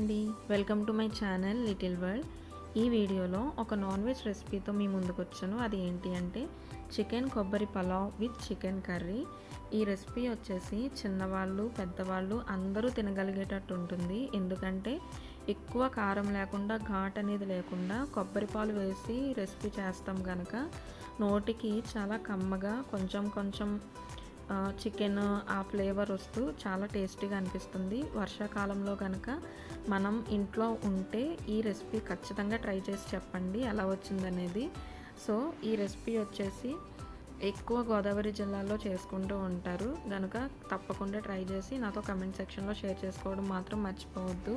అండి, welcome to my channel little world. ఈ వీడియోలో ఒక నాన్ వెజ్ రెసిపీతో మీ ముందుకు వచ్చాను. అది ఏంటి అంటే చికెన్ కొబ్బరి పలావ్ విత్ చికెన్ కర్రీ. ఈ రెసిపీ వచ్చేసి చిన్నవాళ్ళు పెద్దవాళ్ళు అందరూ తినగలిగేటట్టు ఉంటుంది. ఎందుకంటే ఎక్కువ కారం లేకుండా ఘాట్ అనేది లేకుండా కొబ్బరి పాలు వేసి రెసిపీ చేస్తాం కనుక నోటికి చాలా కమ్మగా కొంచెం కొంచెం చికెన్ ఆ ఫ్లేవర్ వస్తూ చాలా టేస్టీగా అనిపిస్తుంది. వర్షాకాలంలో కనుక మనం ఇంట్లో ఉంటే ఈ రెసిపీ ఖచ్చితంగా ట్రై చేసి చెప్పండి ఎలా వచ్చిందనేది. సో ఈ రెసిపీ వచ్చేసి ఎక్కువ గోదావరి జిల్లాలో చేసుకుంటూ ఉంటారు కనుక తప్పకుండా ట్రై చేసి నాతో కమెంట్ సెక్షన్లో షేర్ చేసుకోవడం మాత్రం మర్చిపోవద్దు.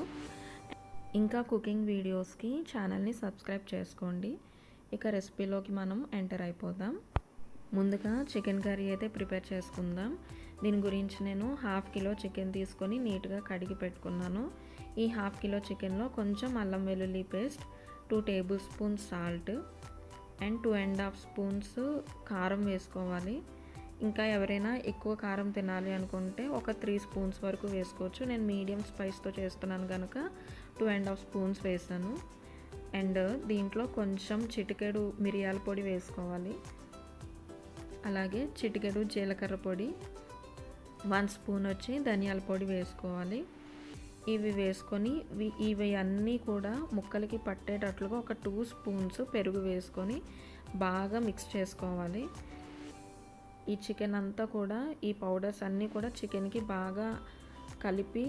ఇంకా కుకింగ్ వీడియోస్కి ఛానల్ని సబ్స్క్రైబ్ చేసుకోండి. ఇక రెసిపీలోకి మనం ఎంటర్ అయిపోదాం. ముందుగా చికెన్ కర్రీ అయితే ప్రిపేర్ చేసుకుందాం. దీని గురించి నేను 1/2 కిలో చికెన్ తీసుకొని నీట్గా కడిగి పెట్టుకున్నాను. ఈ 1/2 కిలో చికెన్లో కొంచెం అల్లం వెల్లుల్లి paste, 2 tablespoons salt and 2.5 spoons కారం వేసుకోవాలి. ఇంకా ఎవరైనా ఎక్కువ కారం తినాలి అనుకుంటే ఒక 3 స్పూన్స్ వరకు వేసుకోవచ్చు. నేను మీడియం స్పైస్తో చేస్తున్నాను కనుక 2.5 స్పూన్స్ వేసాను. అండ్ దీంట్లో కొంచెం చిటికెడు మిరియాల పొడి వేసుకోవాలి. అలాగే చిటికెడు జీలకర్ర పొడి, 1 స్పూన్ వచ్చి ధనియాల పొడి వేసుకోవాలి. ఇవి వేసుకొని ఇవి అన్నీ కూడా ముక్కలకి పట్టేటట్లుగా ఒక 2 స్పూన్స్ పెరుగు వేసుకొని బాగా మిక్స్ చేసుకోవాలి. ఈ చికెన్ అంతా కూడా ఈ పౌడర్స్ అన్నీ కూడా చికెన్కి బాగా కలిపి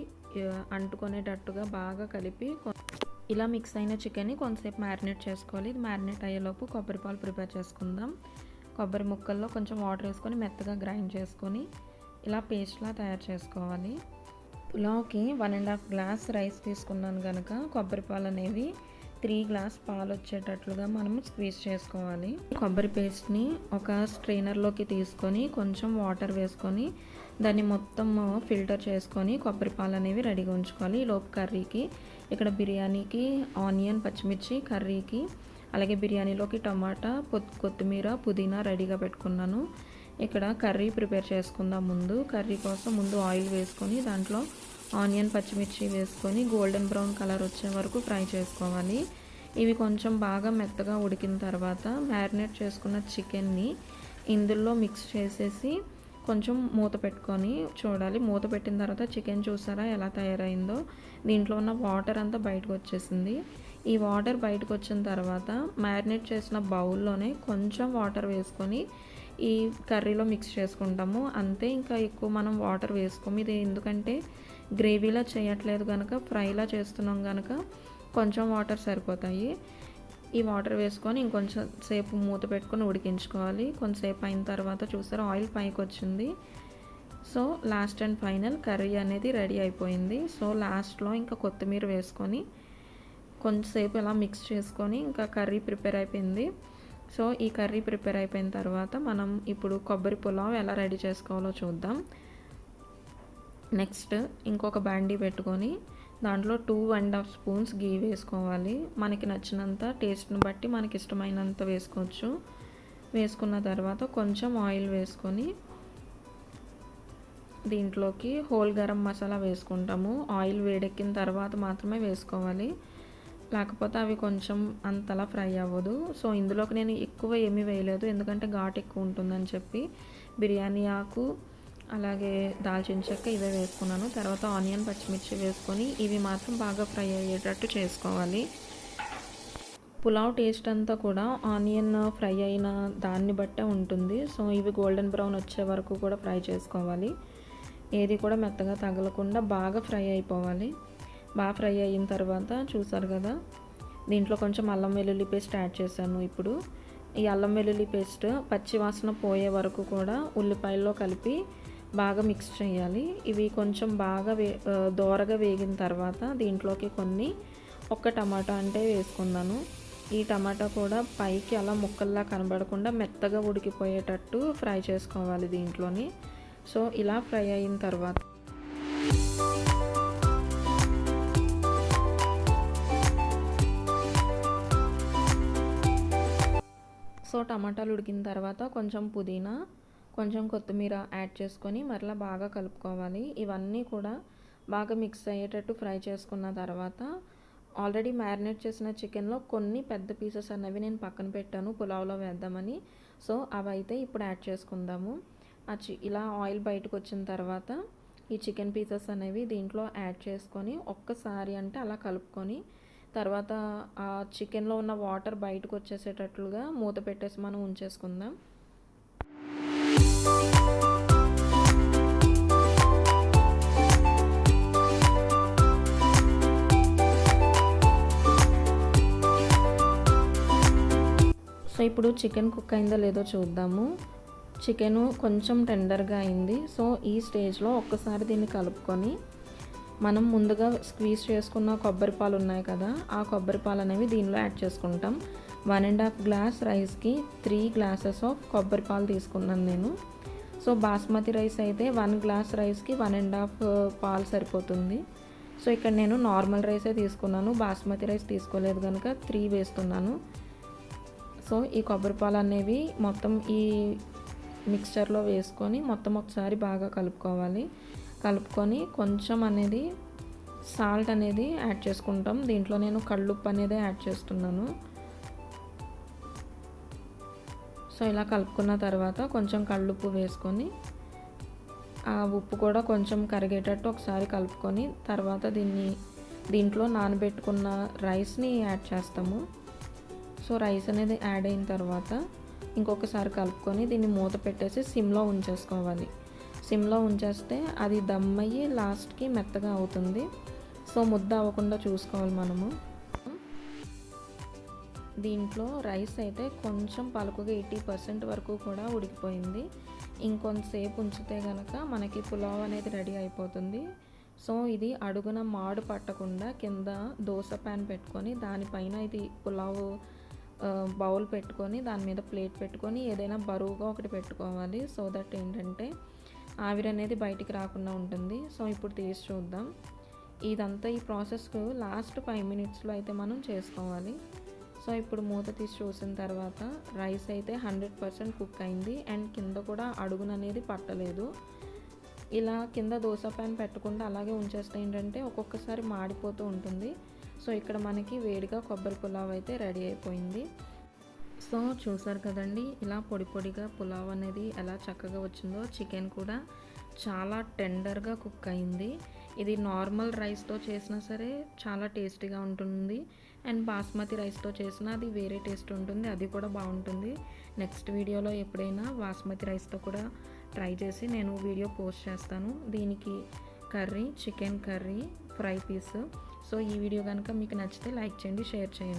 అంటుకునేటట్టుగా బాగా కలిపి ఇలా మిక్స్ అయిన చికెన్ని కొంతసేపు మ్యారినేట్ చేసుకోవాలి. ఇది మ్యారినేట్ అయ్యేలోపు కొబ్బరి పాలు ప్రిపేర్ చేసుకుందాం. కొబ్బరి ముక్కల్లో కొంచెం వాటర్ వేసుకొని మెత్తగా గ్రైండ్ చేసుకొని ఇలా పేస్ట్లా తయారు చేసుకోవాలి. పులావ్కి 1.5 గ్లాస్ రైస్ తీసుకున్నాను కనుక కొబ్బరి పాలు అనేవి 3 గ్లాస్ పాలు వచ్చేటట్లుగా మనము స్క్వీజ్ చేసుకోవాలి. కొబ్బరి పేస్ట్ని ఒక స్ట్రైనర్లోకి తీసుకొని కొంచెం వాటర్ వేసుకొని దాన్ని మొత్తం ఫిల్టర్ చేసుకొని కొబ్బరి పాలు అనేవి రెడీగా ఉంచుకోవాలి. ఈ లోపు కర్రీకి ఇక్కడ బిర్యానీకి ఆనియన్, పచ్చిమిర్చి, కర్రీకి అలాగే బిర్యానీలోకి టమాటా, కొత్తిమీర, పుదీనా రెడీగా పెట్టుకున్నాను. ఇక్కడ కర్రీ ప్రిపేర్ చేసుకుందాం. కర్రీ కోసం ముందు ఆయిల్ వేసుకొని దాంట్లో ఆనియన్, పచ్చిమిర్చి వేసుకొని గోల్డెన్ బ్రౌన్ కలర్ వచ్చే వరకు ఫ్రై చేసుకోవాలి. ఇవి కొంచెం బాగా మెత్తగా ఉడికిన తర్వాత మ్యారినేట్ చేసుకున్న చికెన్ని ఇందులో మిక్స్ చేసేసి కొంచెం మూత పెట్టుకొని చూడాలి. మూత పెట్టిన తర్వాత చికెన్ చూసారా ఎలా తయారైందో, దీంట్లో ఉన్న వాటర్ అంతా బయటకు వచ్చేసింది. ఈ వాటర్ బయటకు వచ్చిన తర్వాత మ్యారినేట్ చేసిన బౌల్లోనే కొంచెం వాటర్ వేసుకొని ఈ కర్రీలో మిక్స్ చేసుకుంటాము. అంతే, ఇంకా ఎక్కువ మనం వాటర్ వేసుకోము. ఇది ఎందుకంటే గ్రేవీలా చేయట్లేదు కనుక ఫ్రైలా చేస్తున్నాం కనుక కొంచెం వాటర్ సరిపోతాయి. ఈ వాటర్ వేసుకొని ఇంకొంచెం సేపు మూత పెట్టుకొని ఉడికించుకోవాలి. కొంతసేపు అయిన తర్వాత చూసారా ఆయిల్ పైకి వచ్చింది. So last and final curry అనేది రెడీ అయిపోయింది. సో లాస్ట్లో ఇంకా కొత్తిమీర వేసుకొని కొంచెంసేపు ఇలా మిక్స్ చేసుకొని ఇంకా కర్రీ ప్రిపేర్ అయిపోయింది. సో ఈ కర్రీ ప్రిపేర్ అయిపోయిన తర్వాత మనం ఇప్పుడు కొబ్బరి పులావ్ ఎలా రెడీ చేసుకోవాలో చూద్దాం. నెక్స్ట్ ఇంకొక బాండీ పెట్టుకొని దాంట్లో 2.5 స్పూన్స్ గీ వేసుకోవాలి. మనకి నచ్చినంత టేస్ట్ని బట్టి మనకి ఇష్టమైనంత వేసుకోవచ్చు. వేసుకున్న తర్వాత కొంచెం ఆయిల్ వేసుకొని దీంట్లోకి హోల్ గరం మసాలా వేసుకుంటాము. ఆయిల్ వేడెక్కిన తర్వాత మాత్రమే వేసుకోవాలి, లేకపోతే అవి కొంచెం అంతలా ఫ్రై అవ్వదు. సో ఇందులోకి నేను ఎక్కువ ఏమీ వేయలేదు ఎందుకంటే ఘాట్ ఎక్కువ ఉంటుందని చెప్పి. బిర్యానీ ఆకు అలాగే దాల్చిన చెక్క ఇవే వేసుకున్నాను. తర్వాత ఆనియన్, పచ్చిమిర్చి వేసుకొని ఇవి మాత్రం బాగా ఫ్రై అయ్యేటట్టు చేసుకోవాలి. పులావ్ టేస్ట్ అంతా కూడా ఆనియన్ ఫ్రై అయిన దాన్ని బట్టే ఉంటుంది. సో ఇవి గోల్డెన్ బ్రౌన్ వచ్చే వరకు కూడా ఫ్రై చేసుకోవాలి. ఏది కూడా మెత్తగా తగలకుండా బాగా ఫ్రై అయిపోవాలి. బాగా ఫ్రై అయిన తర్వాత చూసారు కదా, దీంట్లో కొంచెం అల్లం వెల్లుల్లి పేస్ట్ యాడ్ చేశాను. ఇప్పుడు ఈ అల్లం వెల్లుల్లి పేస్ట్ పచ్చి వాసన పోయే వరకు కూడా ఉల్లిపాయల్లో కలిపి బాగా మిక్స్ చేయాలి. ఇవి కొంచెం బాగా దోరగా వేగిన తర్వాత దీంట్లోకి ఒక్క టమాటా అంటే వేసుకున్నాను. ఈ టమాటా కూడా పైకి అలా ముక్కల్లా కనబడకుండా మెత్తగా ఉడికిపోయేటట్టు ఫ్రై చేసుకోవాలి దీంట్లోని. సో ఇలా ఫ్రై అయిన తర్వాత టమాటాలు ఉడికిన తర్వాత కొంచెం పుదీనా, కొంచెం కొత్తిమీర యాడ్ చేసుకొని మరలా బాగా కలుపుకోవాలి. ఇవన్నీ కూడా బాగా మిక్స్ అయ్యేటట్టు ఫ్రై చేసుకున్న తర్వాత ఆల్రెడీ మ్యారినేట్ చేసిన చికెన్లో కొన్ని పెద్ద పీసెస్ అనేవి నేను పక్కన పెట్టాను పులావ్లో వేద్దామని. సో అవి అయితే ఇప్పుడు యాడ్ చేసుకుందాము. ఇలా ఆయిల్ బయటకు వచ్చిన తర్వాత ఈ చికెన్ పీసెస్ అనేవి దీంట్లో యాడ్ చేసుకొని ఒక్కసారి అంటే అలా కలుపుకొని తర్వాత ఆ చికెన్లో ఉన్న వాటర్ బయటకు వచ్చేసేటట్లుగా మూత పెట్టేసి మనం ఉంచేసుకుందాం. సో ఇప్పుడు చికెన్ కుక్ అయిందో లేదో చూద్దాము. చికెను కొంచెం టెండర్గా అయింది. సో ఈ స్టేజ్లో ఒక్కసారి దీన్ని కలుపుకొని మనం ముందుగా స్క్వీజ్ చేసుకున్న కొబ్బరి పాలు ఉన్నాయి కదా, ఆ కొబ్బరి పాలు అనేవి దీనిలో యాడ్ చేసుకుంటాం. 1.5 గ్లాస్ రైస్కి 3 గ్లాసెస్ ఆఫ్ కొబ్బరి పాలు తీసుకున్నాను నేను. సో బాస్మతి రైస్ అయితే 1 గ్లాస్ రైస్కి 1.5 పాలు సరిపోతుంది. సో ఇక్కడ నేను నార్మల్ రైసే తీసుకున్నాను, బాస్మతి రైస్ తీసుకోలేదు కనుక 3 వేస్తున్నాను. సో ఈ కొబ్బరి పాలు అనేవి మొత్తం ఈ మిక్స్చర్లో వేసుకొని మొత్తం ఒకసారి బాగా కలుపుకొని కొంచెం అనేది సాల్ట్ అనేది యాడ్ చేసుకుంటాం. దీంట్లో నేను కళ్ళుప్పు అనేది యాడ్ చేస్తున్నాను. సో ఇలా కలుపుకున్న తర్వాత కొంచెం కళ్ళుప్పు వేసుకొని ఆ ఉప్పు కూడా కొంచెం కరిగేటట్టు ఒకసారి కలుపుకొని తర్వాత దీంట్లో నానబెట్టుకున్న రైస్ని యాడ్ చేస్తాము. సో రైస్ అనేది యాడ్ అయిన తర్వాత ఇంకొకసారి కలుపుకొని దీన్ని మూత పెట్టేసి సిమ్లో ఉంచేసుకోవాలి. సిమ్లో ఉంచేస్తే అది దమ్ అయ్యి లాస్ట్కి మెత్తగా అవుతుంది. సో ముద్ద అవ్వకుండా చూసుకోవాలి మనము. దీంట్లో రైస్ అయితే కొంచెం పలుకుగా 80% వరకు కూడా ఉడికిపోయింది. ఇంకొంతసేపు ఉంచితే కనుక మనకి పులావ్ అనేది రెడీ అయిపోతుంది. సో ఇది అడుగున మాడు పట్టకుండా కింద దోశ ప్యాన్ పెట్టుకొని దానిపైన ఇది పులావ్ బౌల్ పెట్టుకొని దాని మీద ప్లేట్ పెట్టుకొని ఏదైనా బరువుగా ఒకటి పెట్టుకోవాలి. సో దట్ ఏంటంటే ఆవిరి అనేది బయటికి రాకుండా ఉంటుంది. సో ఇప్పుడు తీసి చూద్దాం. ఇదంతా ఈ ప్రాసెస్కు లాస్ట్ 5 మినిట్స్లో అయితే మనం చేసుకోవాలి. సో ఇప్పుడు మూత తీసి చూసిన తర్వాత రైస్ అయితే 100% కుక్ అయింది అండ్ కింద కూడా అడుగున అనేది పట్టలేదు. ఇలా కింద దోశ ప్యాన్ పెట్టకుండా అలాగే ఉంచేస్తే ఏంటంటే ఒక్కొక్కసారి మాడిపోతూ ఉంటుంది. సో ఇక్కడ మనకి వేడిగా కొబ్బరి పులావ్ అయితే రెడీ అయిపోయింది. సో చూసారు కదండి, ఇలా పొడి పొడిగా పులావ్ అనేది ఎలా చక్కగా వచ్చిందో. చికెన్ కూడా చాలా టెండర్గా కుక్ అయింది. ఇది నార్మల్ రైస్తో చేసినా సరే చాలా టేస్టీగా ఉంటుంది అండ్ బాస్మతి రైస్తో చేసినా అది వేరే టేస్ట్ ఉంటుంది, అది కూడా బాగుంటుంది. నెక్స్ట్ వీడియోలో ఎప్పుడైనా బాస్మతి రైస్తో కూడా ట్రై చేసి నేను వీడియో పోస్ట్ చేస్తాను. దీనికి curry chicken curry fry piece. So ఈ వీడియో కనుక మీకు నచ్చితే లైక్ చేయండి, షేర్ చేయండి.